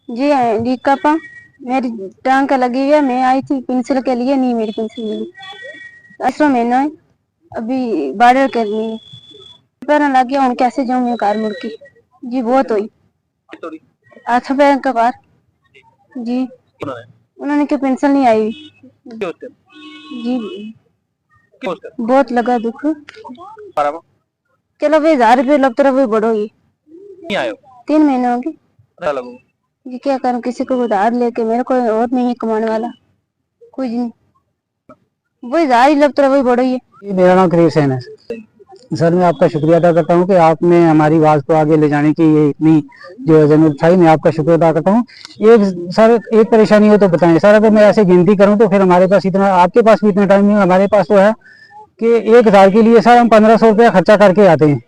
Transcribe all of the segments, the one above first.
जी जी पापा, मेरी टांग का लगी हुई है। मैं आई थी पेंसिल के लिए, नहीं मेरी पेंसिल मिली। 8वां महीना है, अभी बारह करनी है। पैर लग गया, हूँ कैसे जाऊँ मैं कार मुड़ के। जी बहुत हुई। अच्छा पैर का बार जी, उन्होंने क्या पेंसिल नहीं आई जी, बहुत लगा दुख। चलो भाई 1000 रुपये लगता रहा, वही बढ़ो ही 3 महीने हो गए जी। क्या करूँ, किसी को उधार लेके, मेरे को और नहीं है कमाने वाला कोई नहीं, वही 1000 ही लगता रहा, वही बढ़ो ही है। मेरा नाम क्रिस है सर। मैं आपका शुक्रिया अदा करता हूँ कि आपने हमारी आवाज़ को आगे ले जाने की ये इतनी जो जरूरत उठाई। मैं आपका शुक्रिया अदा करता हूँ। एक परेशानी हो तो बताएं सर। अगर मैं ऐसे गिनती करूँ तो फिर हमारे पास इतना, आपके पास भी इतना टाइम नहीं है, हमारे पास तो है कि 1000 के लिए सर हम 1500 रुपया खर्चा करके आते हैं।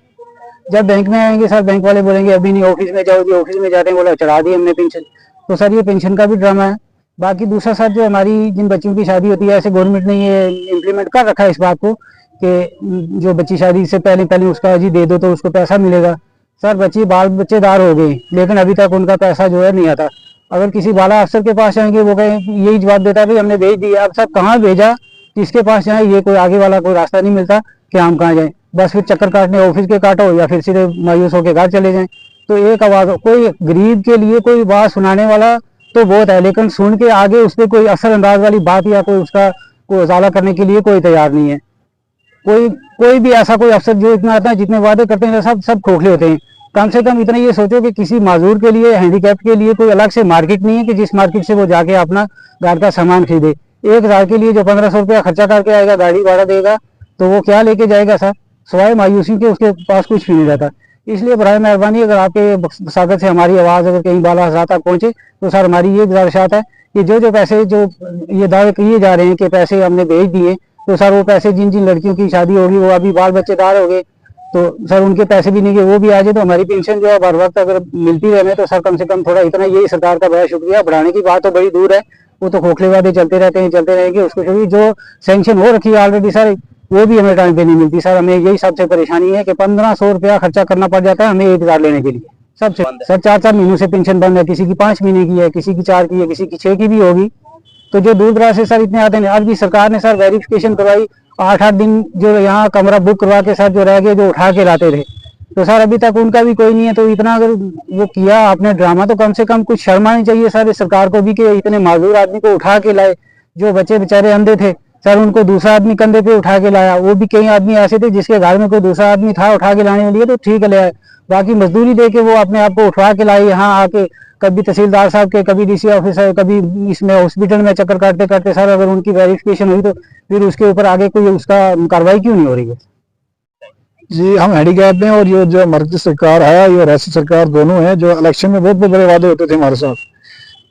जब बैंक में आएंगे सर, बैंक वाले बोलेंगे अभी नहीं, ऑफिस में जाओ। ऑफिस में जाते हैं, बोला चढ़ा दी हमने पेंशन। तो सर ये पेंशन का भी ड्रामा है। बाकी दूसरा सर, जो हमारी जिन बच्चों की शादी होती है, ऐसे गवर्नमेंट ने ये इम्प्लीमेंट कर रखा है इस बात को कि जो बच्ची शादी से पहले पहले उसका जी दे दो तो उसको पैसा मिलेगा। सर बच्चे बाल बच्चेदार हो गए, लेकिन अभी तक उनका पैसा जो है नहीं आता। अगर किसी बाला अफसर के पास जाएंगे, वो कहें, यही जवाब देता है भाई हमने भेज दिया। अब सर कहाँ भेजा, किसके पास जाए, ये कोई आगे वाला कोई रास्ता नहीं मिलता कि हम कहाँ जाए। बस फिर चक्कर काटने ऑफिस के काटो या फिर सीधे मायूस होकर घर चले जाएं। तो एक आवाज, कोई गरीब के लिए कोई बात सुनाने वाला तो बहुत है, लेकिन सुन के आगे उस पर कोई असरअंदाज वाली बात या कोई उसका कोई उजाला करने के लिए कोई तैयार नहीं है। कोई कोई भी ऐसा कोई अफसर जो इतना आता है, जितने वादे करते हैं सब सब खोखले होते हैं। कम से कम इतना ये सोचो कि किसी माजूर के लिए, हैंडीकैप के लिए कोई अलग से मार्केट नहीं है कि जिस मार्केट से वो जाके अपना घर का सामान खरीदे। 1000 के लिए जो 1500 रुपया खर्चा करके आएगा, गाड़ी भाड़ा देगा, तो वो क्या लेके जाएगा सर, सिवाय मायूसी के उसके पास कुछ भी नहीं रहता। इसलिए बराए मेहरबानी, अगर आपके सागर से हमारी आवाज़ अगर कहीं बाला हज़ार तक पहुँचे तो सर हमारी ये गुजारिशात है कि जो पैसे जो ये दावे किए जा रहे हैं कि पैसे हमने भेज दिए, तो सर वो पैसे जिन जिन लड़कियों की शादी होगी, वो अभी बाल बच्चेदार हो गए, तो सर उनके पैसे भी नहीं गए, वो भी आ जाए तो हमारी पेंशन जो है हर वक्त अगर मिलती रहे तो सर कम से कम थोड़ा इतना, यही सरकार का बड़ा शुक्रिया। बढ़ाने की बात तो बड़ी दूर है, वो तो खोखले वादे चलते रहते हैं, चलते रहेंगे। उसको जो सैंक्शन हो रखी है ऑलरेडी सर, वो भी हमें टाइम पे नहीं मिलती। सर हमें यही सबसे परेशानी है कि 1500 रुपया खर्चा करना पड़ जाता है हमें 1000 लेने के लिए। सबसे सर 4-4 महीनों से पेंशन बंद है, किसी की 5 महीने की है, किसी की 4 की है, किसी की 6 की भी होगी। तो जो दूर दराज से सर इतने आते हैं, आज भी सरकार ने सर वेरिफिकेशन करवाई, 8-8 दिन जो यहाँ कमरा बुक करवा के सर जो रह गए, जो उठा के लाते थे, तो सर अभी तक उनका भी कोई नहीं है। तो इतना अगर वो किया आपने ड्रामा, तो कम से कम कुछ शर्म आनी चाहिए सर इस सरकार को भी कि इतने माजूर आदमी को उठा के लाए। जो बच्चे बेचारे अंधे थे सर, उनको दूसरा आदमी कंधे पे उठा के लाया। वो भी कई आदमी ऐसे थे जिसके घर में कोई दूसरा आदमी था उठा के लाने के लिए, तो ठीक है ले आए। बाकी मजदूरी दे के वो अपने आप को उठवा के लाए यहाँ आके, कभी तहसीलदार साहब के, कभी डीसी ऑफिसर, कभी इसमें हॉस्पिटल में चक्कर काटते काटते सर अगर उनकी वेरिफिकेशन हुई तो फिर उसके ऊपर आगे कोई उसका कार्रवाई क्यों नहीं हो रही है। जी हम हैंडीकैप हैं, और ये जो मर्कजी सरकार है, ये रियासती सरकार, दोनों है। जो इलेक्शन में बहुत बड़े वादे होते थे हमारे साथ,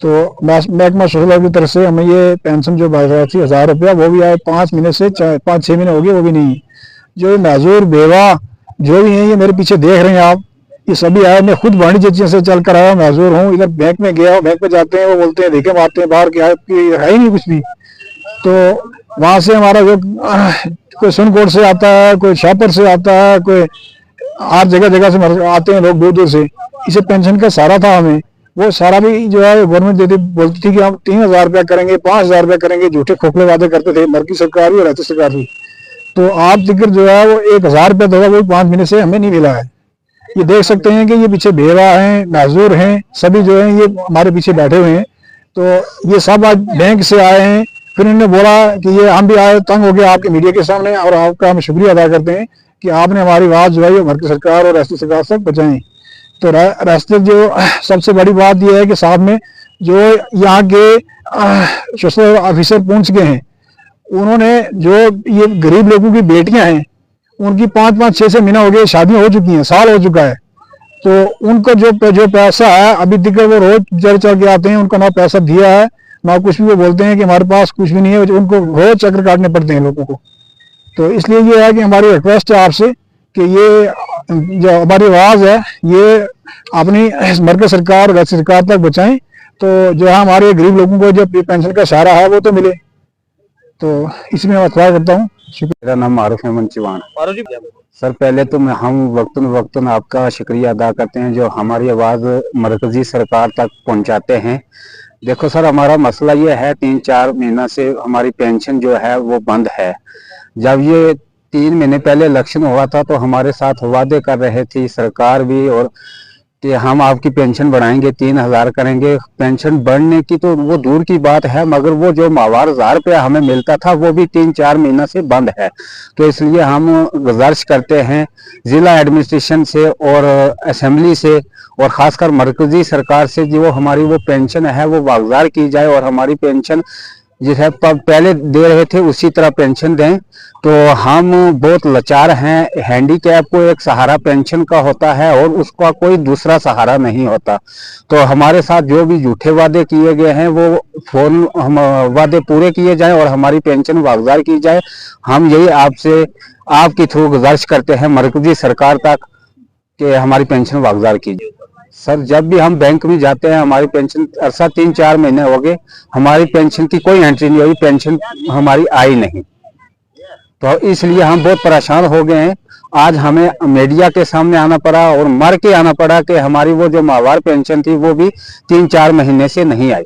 तो महकमा सोशल की तरफ से हमें ये पेंशन जो 1000 रुपया, वो भी आए 5 महीने से 5-6 महीने हो गए, वो भी नहीं। जो मजदूर बेवा जो भी है, ये मेरे पीछे देख रहे हैं आप, ये सभी आए। मैं खुद वाणिज्य से चल कर आया, मजदूर हूँ। इधर बैंक में गया, बैंक में जाते हैं, वो बोलते हैं देखे मारते हैं बाहर, क्या है ही नहीं कुछ भी। तो वहां से हमारा जो कोई सुनकोट से आता है, कोई शाहपुर से आता है, कोई हर जगह जगह से आते हैं लोग दूर दूर से। इसे पेंशन का सारा था हमें, वो सारा भी जो है गवर्नमेंट देती, बोलती थी कि हम 3000 रुपया करेंगे, 5000 रुपया करेंगे। झूठे खोखले वादे करते थे, मर्की सरकार भी और राज्य सरकार भी। तो आप जिक्र जो है वो 1000 रुपया देगा, वो 5 महीने से हमें नहीं मिला है। ये देख सकते हैं कि ये पीछे बेवा हैं, मजदूर हैं, सभी जो है ये हमारे पीछे बैठे हुए हैं। तो ये सब आज बैंक से आए हैं। फिर इन्होंने बोला कि ये हम भी आए, तंग हो गए आपके मीडिया के सामने, और आपका हम शुक्रिया अदा करते हैं कि आपने हमारी आवाज जो है भारत सरकार और राष्ट्रीय सरकार तक पहुंचाई। तो राष्ट्रीय जो सबसे बड़ी बात यह है कि साथ में जो यहाँ के सोशल ऑफिसर पहुंच गए हैं, उन्होंने जो ये गरीब लोगों की बेटियां हैं, उनकी 5-5, 6 महीना हो गए, शादियां हो चुकी हैं, साल हो चुका है। तो उनको जो पैसा है अभी तक, वो रोज चल चल के आते हैं, उनको ना पैसा दिया है ना कुछ भी। वो बोलते हैं कि हमारे पास कुछ भी नहीं है, उनको रोज चक्कर काटने पड़ते हैं लोगों को। तो इसलिए ये है कि हमारी रिक्वेस्ट है आपसे कि ये जो हमारी आवाज है, ये अपनी मरकज सरकार, राज्य सरकार तक पहुंचाएं, तो जो है हमारे गरीब लोगों को जो पेंशन का सहारा है वो तो मिले। तो इसमें मैं अख्वाह करता हूँ। मेरा नाम मारूफ अहमद चौहान। मारो जी। सर पहले तो हम वक्तन वक्तन आपका शुक्रिया अदा करते हैं जो हमारी आवाज़ मरकजी सरकार तक पहुंचाते हैं। देखो सर, हमारा मसला ये है 3-4 महीना से हमारी पेंशन जो है वो बंद है। जब ये 3 महीने पहले इलेक्शन हुआ था तो हमारे साथ वादे कर रहे थी सरकार भी, और कि हम आपकी पेंशन बढ़ाएंगे, 3,000 करेंगे। पेंशन बढ़ने की तो वो दूर की बात है, मगर वो जो माहवार 1,000 रुपया हमें मिलता था वो भी 3-4 महीना से बंद है। तो इसलिए हम गुजारिश करते हैं जिला एडमिनिस्ट्रेशन से और असेंबली से और खासकर मरकजी सरकार से जो हमारी वो पेंशन है वो वागुजार की जाए और हमारी पेंशन जिसे पहले दे रहे थे उसी तरह पेंशन दें। तो हम बहुत लाचार हैं। हैंडीकैप को एक सहारा पेंशन का होता है और उसका कोई दूसरा सहारा नहीं होता। तो हमारे साथ जो भी झूठे वादे किए गए हैं वो फौरन हम वादे पूरे किए जाएं और हमारी पेंशन वागुजार की जाए। हम यही आपसे आपके थ्रू गुजारिश करते हैं मरकजी सरकार तक कि हमारी पेंशन वागुजार कीजिए। सर जब भी हम बैंक में जाते हैं हमारी पेंशन अरसा 3-4 महीने हो गए, हमारी पेंशन की कोई एंट्री नहीं हुई, पेंशन हमारी आई नहीं। तो इसलिए हम बहुत परेशान हो गए हैं। आज हमें मीडिया के सामने आना पड़ा और मर के आना पड़ा कि हमारी वो जो माहवार पेंशन थी वो भी 3-4 महीने से नहीं आई।